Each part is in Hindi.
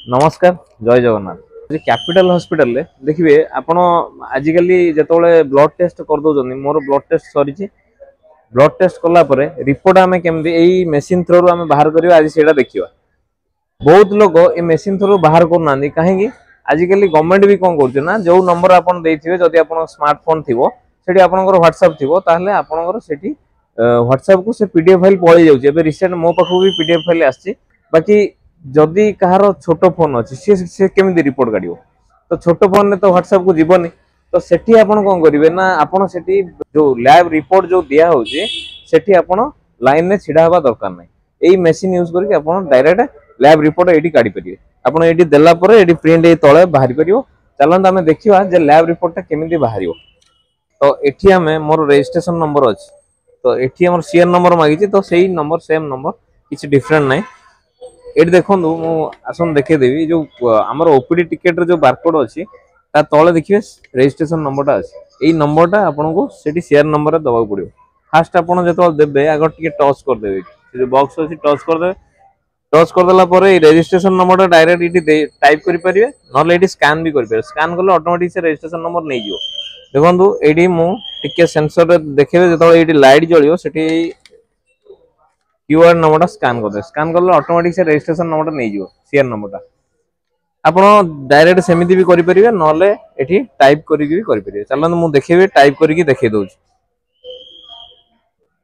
नमस्कार जय जगन्नाथ कैपिटल हॉस्पिटल ले देखिए आपण आजिकल जिते ब्लड टेस्ट कर दौरान मोर ब्लड टेस्ट सरी ब्लड टेस्ट कला रिपोर्ट आम केमती यही मेसीन थ्रू आम बाहर करवा आज से देखा बहुत लोग ये मेसीन थ्रू बाहर करना कहीं आजिकल गवर्नमेंट भी कौन कर जो नंबर आपड़ देते जदि आप स्मार्टफोन थी से ह्वाट्सअप थी आपंकर से ह्वाट्सअप को से पीडीएफ फाइल पलि जाऊँगी रिसेंट मो पाखु भी पीडीएफ फाइल आसी बाकी जदि कहार छोट फोन अच्छी सी केमी रिपोर्ट काढ़ तो छोट फोन में तो ह्वाट्सअप को जीवनी तो सेठी आपण कौन करेंगे ना आपड़ से जो लैब रिपोर्ट जो दिया होती आपण लाइन में छिड़ा हवा दरकार ना यही मेसीन यूज करके डायरेक्ट लैब रिपोर्ट ये काढ़ी पारे आपड़ ये देलापर ये प्रिंट तले बाहरी पार चलते आम देखा जे लैब रिपोर्टा केमी बाहर तो ये आम मोर रजिस्ट्रेशन नंबर अच्छी तो ये आम सीआर नंबर मांगी तो सही नंबर सेम नंबर किसी डिफरेंट ना ये देखो आसन देखेदेवी जो आमर ओपीडी टिकेट जो बारकोड अच्छी तले देखिए रजिस्ट्रेशन नंबरटा अच्छी यही नंबरटा आपन को सेठी शेयर नंबर दबा पड़ो फास्ट आपन जो देवे आग टे टच करदे जो बॉक्स अच्छी टच करदे टच करदेला रजिस्ट्रेशन नंबर डायरेक्ट ये टाइप करेंगे ना ये स्कान भी करेंगे स्कान कले ऑटोमेटिक से रजिस्ट्रेशन नंबर नहीं जाओ देखो ये मुझे सेंसर देखिए जो ये लाइट जलियो से क्यूआर नंबर स्कान करदे स्कान कले ऑटोमेटिक से रजिस्ट्रेशन नंबर नहीं जाओ सीआर नंबर आप डायरेक्ट सेमती भी करेंगे ना ये टाइप करेंगे चलते मुझे देखेबी टाइप करके देखे दूँ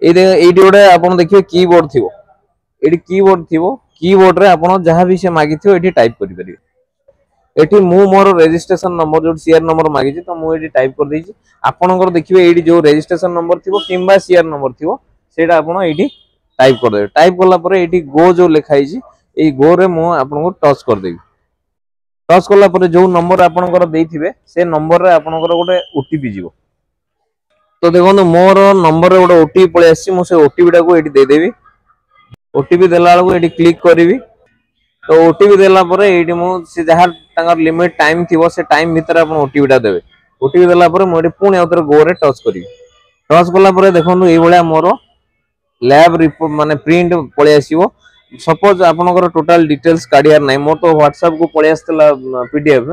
ये गोटे आप देखिए कीबोर्ड थी ये कीबोर्ड थी कीबोर्ड रे आप जहाँ भी से मागी थी ये टाइप करेंगे ये मोर रजिस्ट्रेशन नंबर जो सीआर नंबर मागी तो मुझे टाइप कर देछि आपनकर देखिए ये जो रजिस्ट्रेशन नंबर थी कि सीआर नंबर थी सेटा आप ये टाइप करदे टाइप कला ये गो जो लिखाई ये गो रे मु आपको टच करदेवी टच कला जो नंबर आपनकर देथिबे से नंबर रे आपनकर गोटे ओटीपी जीवो तो देखो मोर नंबर रे गोटे ओटीपी पळे आसी मु से ओटीपी टा को एठी दे देबी ओटीपी देला बेलू ये क्लिक करी तो ओटीपी देला परे एठी मु से जहाँ तांगर लिमिट टाइम थी से टाइम भीतर आप ओटीपी टा देबे ओटीपी देला परे मु पुणी आउथरे गो रे टच करी टच कला परे देखो ये भाया मोर लैब रिपोर्ट माने प्रिंट पळे आसीबो सपोज आपनकर टोटल डिटेल्स काढियार नै मोर तो व्हाट्सएप को पळे आस्तला पीडीएफ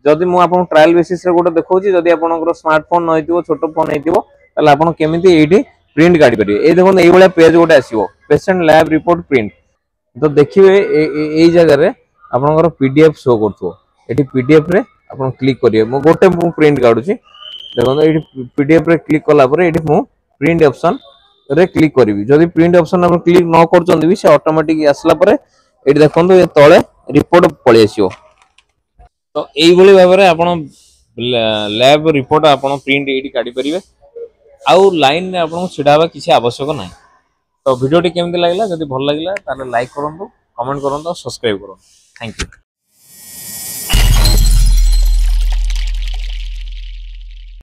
जदि मु आपन ट्रायल बेसिस रे गोटे देखौची जदि आपनकर स्मार्टफोन नै हितिबो छोट फोन हितिबो तले आपन केमिति एठी प्रिंट काढि परिबे ए देखो एई भलिया पेज गोटे आसीबो पेशेंट लैब रिपोर्ट प्रिंट तो देखिए एई जगह रे आपनकर पीडीएफ शो करथो एठी पीडीएफ रे आपन क्लिक करिवे मु गोटे प्रिंट काढुची देखो एठी पीडीएफ रे क्लिक कला परे एठी मु प्रिंट ऑप्शन रे क्लिक करी जदि प्रिंट ऑप्शन आप क्लिक न कर से ऑटोमेटिक आसला परे एठी देखंतु ये तळे रिपोर्ट पळि आसीओ तो एई भली भाबरे रे आपण लैब रिपोर्ट आपण प्रिंट एठी काढी परिबे आउ लाइन रे आपण छिडाबा किछि आवश्यक नाही तो वीडियो टी केमति लागला जदि भल लागला ताले लाइक करंतु कमेंट करंतु सब्सक्राइब करंतु थैंक यू।